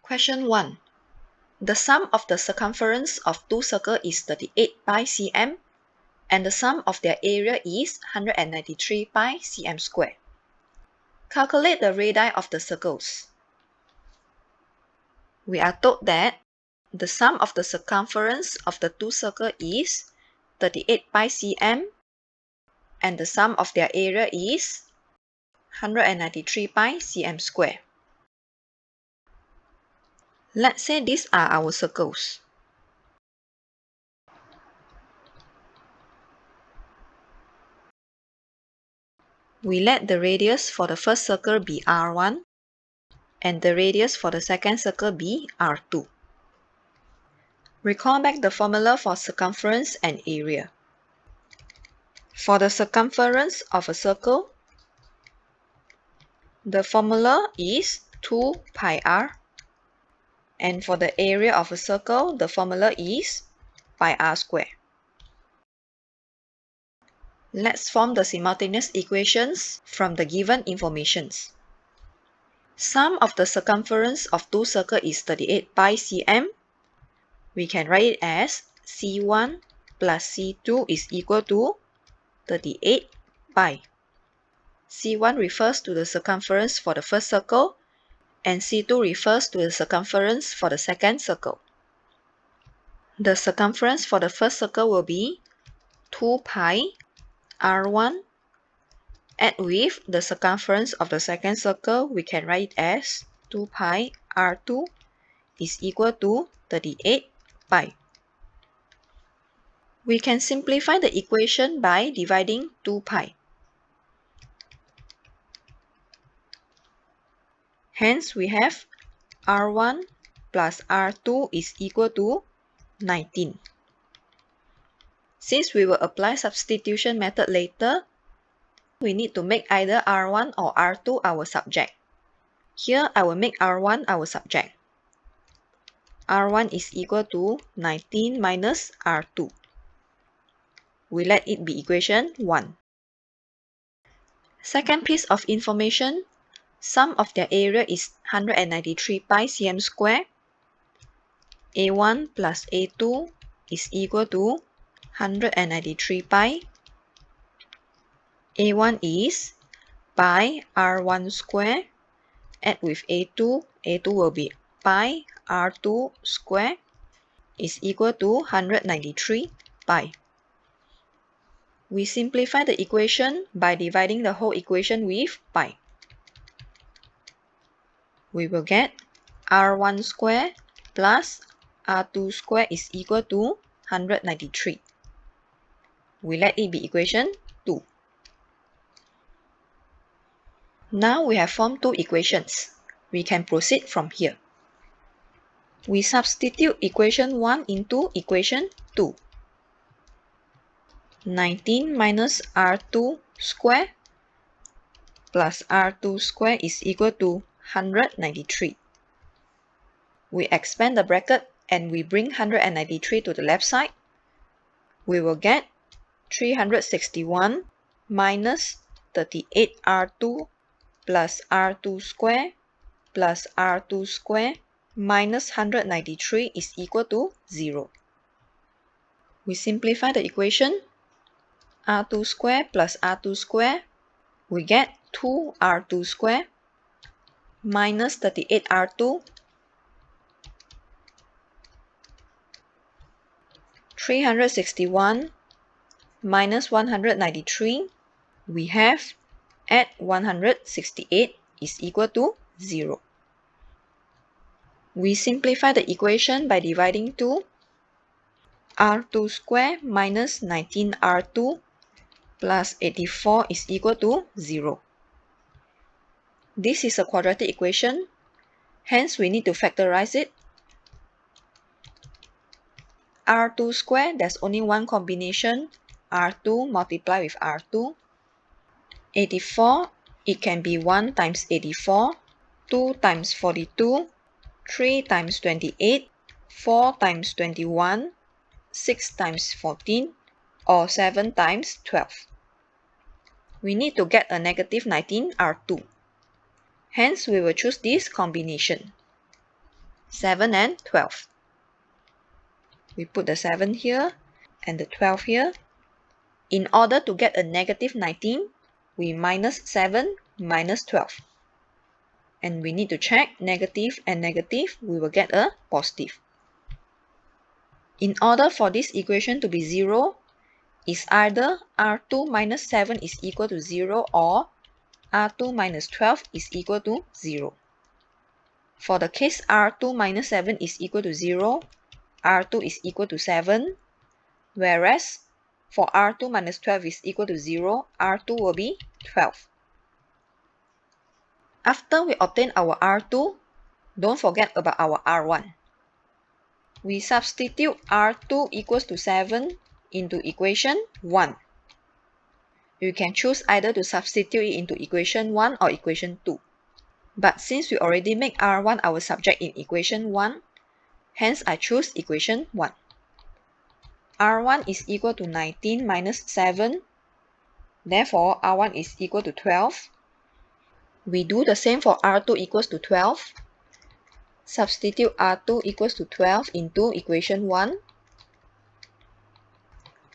Question 1. The sum of the circumference of two circles is 38 pi cm and the sum of their area is 193 pi cm squared. Calculate the radii of the circles. We are told that the sum of the circumference of the two circles is 38 pi cm and the sum of their area is 193 pi cm squared. Let's say these are our circles. We let the radius for the first circle be R1 and the radius for the second circle be R2. Recall back the formula for circumference and area. For the circumference of a circle, the formula is 2 pi r, and for the area of a circle, the formula is pi r squared. Let's form the simultaneous equations from the given informations. Sum of the circumference of two circles is 38 pi cm. We can write it as C1 plus C2 is equal to 38 pi. C1 refers to the circumference for the first circle and C2 refers to the circumference for the second circle. The circumference for the first circle will be 2 pi R1. Add with the circumference of the second circle, we can write it as 2 pi R2 is equal to 38 pi. We can simplify the equation by dividing 2 pi. Hence, we have R1 plus R2 is equal to 19. Since we will apply substitution method later, we need to make either R1 or R2 our subject. Here, I will make R1 our subject. R1 is equal to 19 minus R2. We let it be equation 1. Second piece of information, sum of their area is 193 pi cm squared. A1 plus A2 is equal to 193 pi. A1 is pi R1 square. Add with A2, A2 will be pi R2 square is equal to 193 pi. We simplify the equation by dividing the whole equation with pi. We will get R1 square plus R2 square is equal to 193. We let it be equation 2. Now we have formed two equations. We can proceed from here. We substitute equation 1 into equation 2. 19 minus R2 square plus R2 square is equal to 193. We expand the bracket and we bring 193 to the left side. We will get 361 minus 38R2 plus R2 square plus R2 square minus 193 is equal to 0. We simplify the equation. R2 square plus R2 square, we get 2R2 square minus 38R2 361 minus 193, we have add 168 is equal to 0. We simplify the equation by dividing 2. R2 square minus 19R2 plus 84 is equal to 0. This is a quadratic equation, hence we need to factorize it. R2 square, there's only one combination, R2 multiplied with R2. 84, it can be 1 times 84, 2 times 42, 3 times 28, 4 times 21, 6 times 14, or 7 times 12. We need to get a negative 19 R2. Hence, we will choose this combination. 7 and 12. We put the 7 here and the 12 here. In order to get a negative 19, we minus 7 minus 12. And we need to check negative and negative, we will get a positive. In order for this equation to be 0, is either R2 minus 7 is equal to 0 or R2 minus 12 is equal to 0. For the case R2 minus 7 is equal to 0, R2 is equal to 7, whereas for R2 minus 12 is equal to 0, R2 will be 12. After we obtain our R2, don't forget about our R1. We substitute R2 equals to 7 into equation 1. You can choose either to substitute it into equation 1 or equation 2. But since we already make R1 our subject in equation 1, hence I choose equation 1. R1 is equal to 19 minus 7. Therefore, R1 is equal to 12. We do the same for R2 equals to 12. Substitute R2 equals to 12 into equation 1.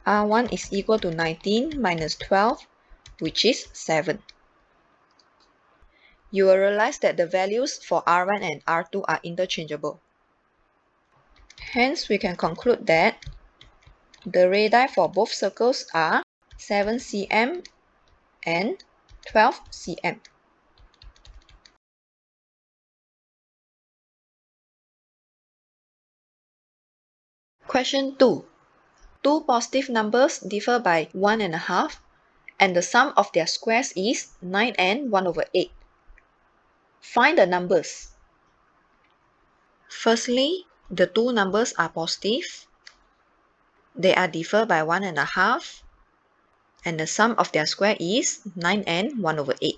R1 is equal to 19 minus 12, which is 7. You will realize that the values for R1 and R2 are interchangeable. Hence, we can conclude that the radii for both circles are 7 cm and 12 cm. Question 2. Two positive numbers differ by 1.5 and the sum of their squares is 9 and 1 over 8. Find the numbers. Firstly, the two numbers are positive. They are differ by 1.5 and the sum of their square is 9 and 1 over 8.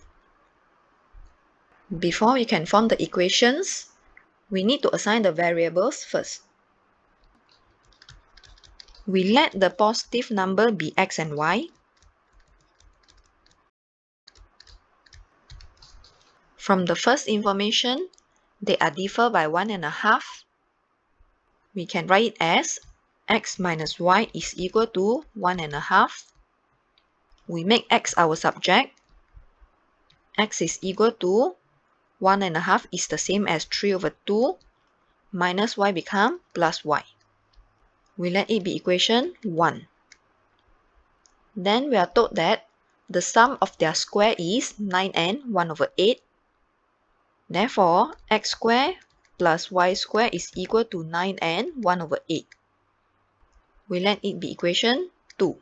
Before we can form the equations, we need to assign the variables first. We let the positive number be x and y. From the first information, they are differ by 1.5. We can write it as x minus y is equal to 1.5. We make x our subject. X is equal to 1.5 is the same as 3 over 2 minus y become plus y. We let it be equation 1. Then we are told that the sum of their square is 9 and 1 over 8. Therefore, x squared plus y squared is equal to 9 and 1 over 8. We let it be equation 2.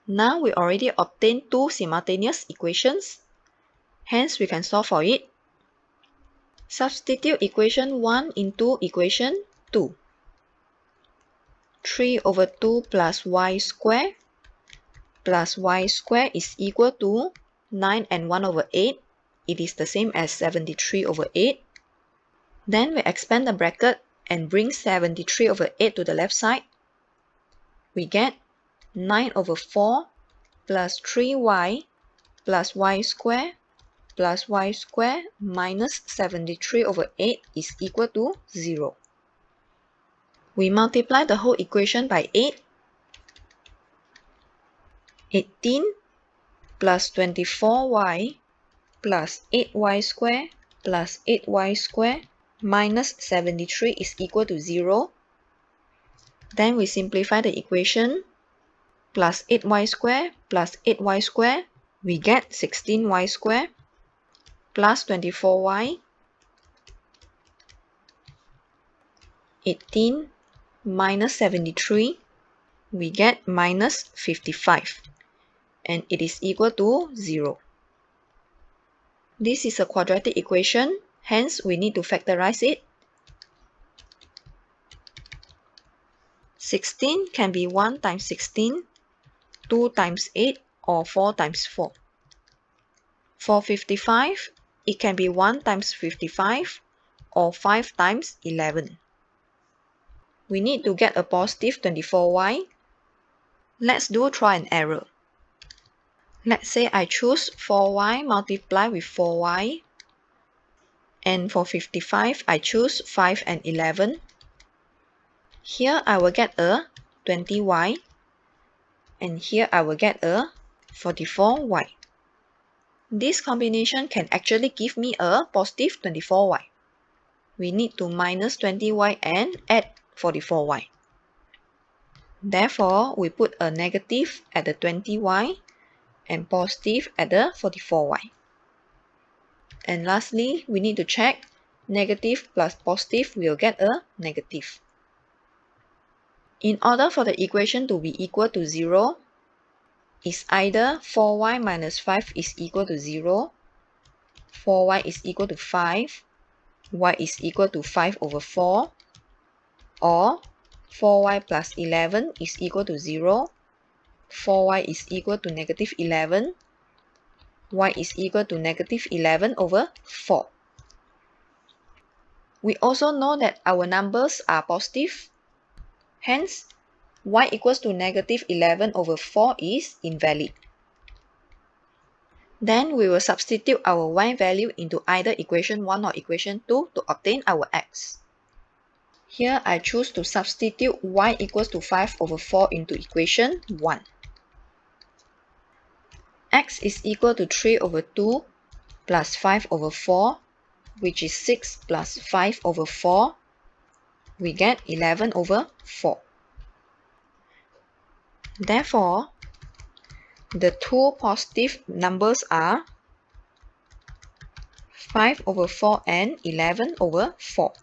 Now we already obtained two simultaneous equations. Hence, we can solve for it. Substitute equation 1 into equation 2. 3 over 2 plus y squared is equal to 9 and 1 over 8. It is the same as 73 over 8. Then we expand the bracket and bring 73 over 8 to the left side. We get 9 over 4 plus 3y plus y squared minus 73 over 8 is equal to 0. We multiply the whole equation by 8. 18 plus 24y plus 8y squared plus 8y squared minus 73 is equal to 0. Then we simplify the equation. Plus 8y squared plus 8y squared, we get 16y squared plus 24y. 18 minus 73, we get minus 55. And it is equal to 0. This is a quadratic equation, hence we need to factorize it. 16 can be 1 times 16, 2 times 8, or 4 times 4. For 55, it can be 1 times 55, or 5 times 11. We need to get a positive 24y. Let's do try and error. Let's say I choose 4y multiplied with 4y And for 55, I choose 5 and 11. Here I will get a 20y. And here I will get a 44y. This combination can actually give me a positive 24y. We need to minus 20y and add 44y. Therefore, we put a negative at the 20y and positive at the 44y. And lastly, we need to check negative plus positive will get a negative. In order for the equation to be equal to 0, it's either 4y minus 5 is equal to 0, 4y is equal to 5, y is equal to 5 over 4, or 4y plus 11 is equal to 0, 4y is equal to negative 11, y is equal to negative 11 over 4. We also know that our numbers are positive. Hence, y equals to negative 11 over 4 is invalid. Then we will substitute our y value into either equation 1 or equation 2 to obtain our x. Here I choose to substitute y equals to 5 over 4 into equation 1. X is equal to 3 over 2 plus 5 over 4, which is 6 plus 5 over 4. We get 11 over 4. Therefore, the two positive numbers are 5 over 4 and 11 over 4.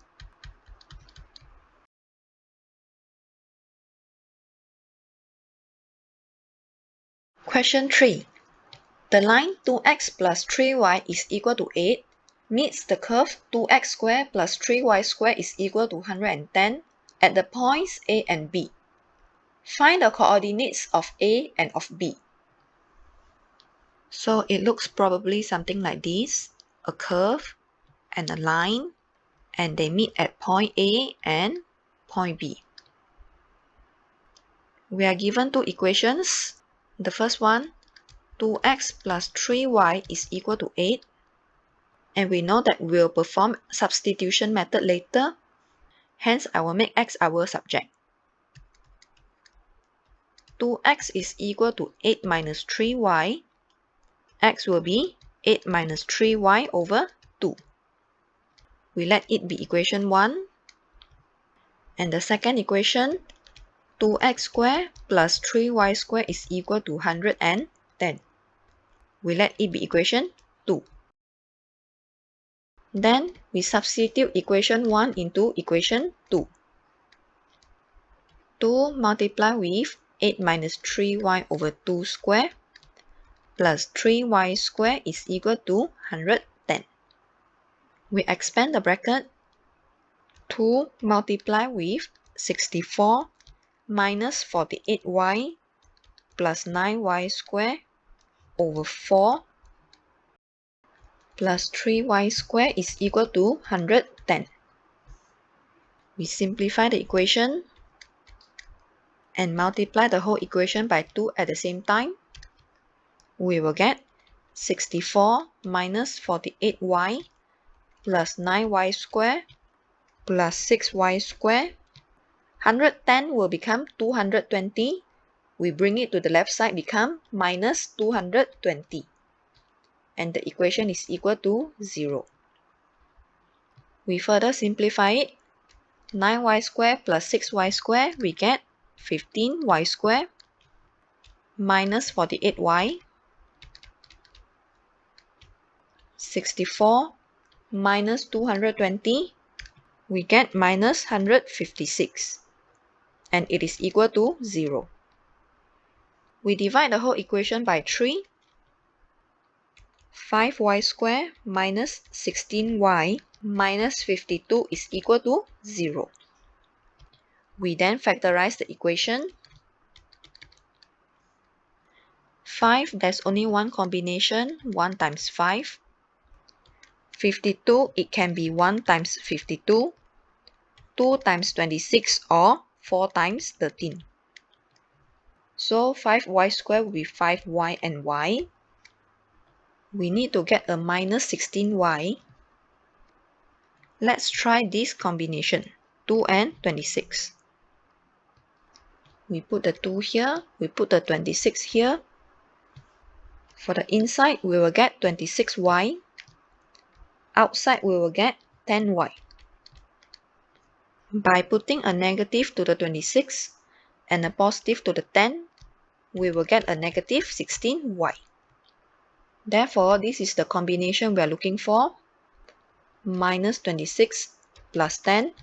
Question 3. The line 2x plus 3y is equal to 8 meets the curve 2x squared plus 3y squared is equal to 110 at the points A and B. Find the coordinates of A and of B. So it looks probably something like this, a curve and a line, and they meet at point A and point B. We are given two equations. The first one, 2x plus 3y is equal to 8. And we know that we'll perform substitution method later. Hence, I will make x our subject. 2x is equal to 8 minus 3y. X will be 8 minus 3y over 2. We let it be equation 1. And the second equation, 2x squared plus 3y squared is equal to 110. We let it be equation 2. Then we substitute equation 1 into equation 2. 2 multiplied with 8 minus 3y over 2 square plus 3y square is equal to 110. We expand the bracket. 2 multiplied with 64 minus 48y plus 9y square over 4 plus 3y square is equal to 110. We simplify the equation and multiply the whole equation by 2 at the same time. We will get 64 minus 48y plus 9y square plus 6y square. 110 will become 220. We bring it to the left side, become minus 220. And the equation is equal to 0. We further simplify it. 9y square plus 6y square, we get 15y square minus 48y. 64 minus 220, we get minus 156. And it is equal to 0. We divide the whole equation by 3. 5y square minus 16y minus 52 is equal to 0. We then factorize the equation. 5, there's only one combination, 1 times 5. 52, it can be 1 times 52, 2 times 26, or 4 times 13. So 5y squared will be 5y and y. We need to get a minus 16y. Let's try this combination, 2 and 26. We put the 2 here, we put the 26 here. For the inside, we will get 26y. Outside, we will get 10y. By putting a negative to the 26 and a positive to the 10, we will get a negative 16y. Therefore, this is the combination we are looking for. Minus 26 plus 10.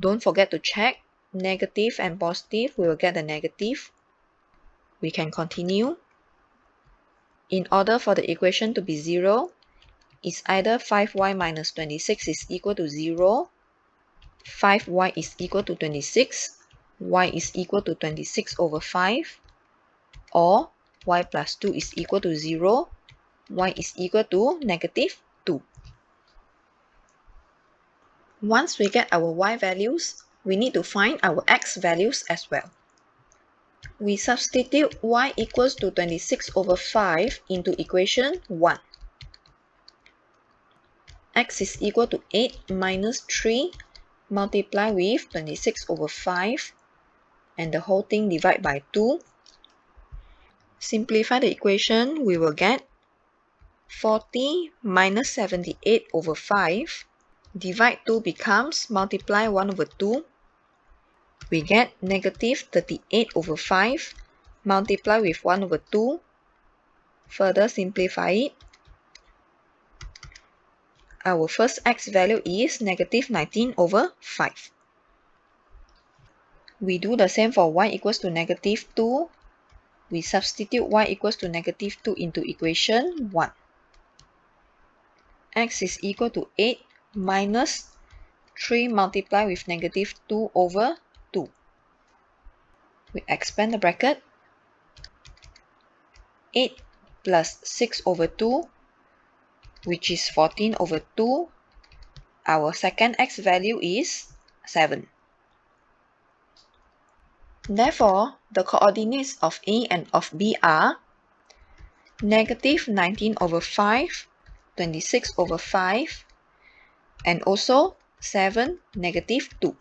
Don't forget to check. Negative and positive, we will get a negative. We can continue. In order for the equation to be 0, it's either 5y minus 26 is equal to 0, 5y is equal to 26, y is equal to 26 over 5, or y plus 2 is equal to 0, y is equal to negative 2. Once we get our y values, we need to find our x values as well. We substitute y equals to 26 over 5 into equation 1. X is equal to 8 minus 3 multiply with 26 over 5 and the whole thing divide by 2. Simplify the equation, we will get 40 minus 78 over 5. Divide 2 becomes multiply 1 over 2. We get negative 38 over 5. Multiply with 1 over 2. Further simplify it. Our first x value is negative 19 over 5. We do the same for y equals to negative 2. We substitute y equals to negative 2 into equation 1. X is equal to 8 minus 3 multiply with negative 2 over 2. We expand the bracket. 8 plus 6 over 2, which is 14 over 2. Our second x value is 7. Therefore, the coordinates of A and of B are negative 19 over 5, 26 over 5, and also 7, negative 2.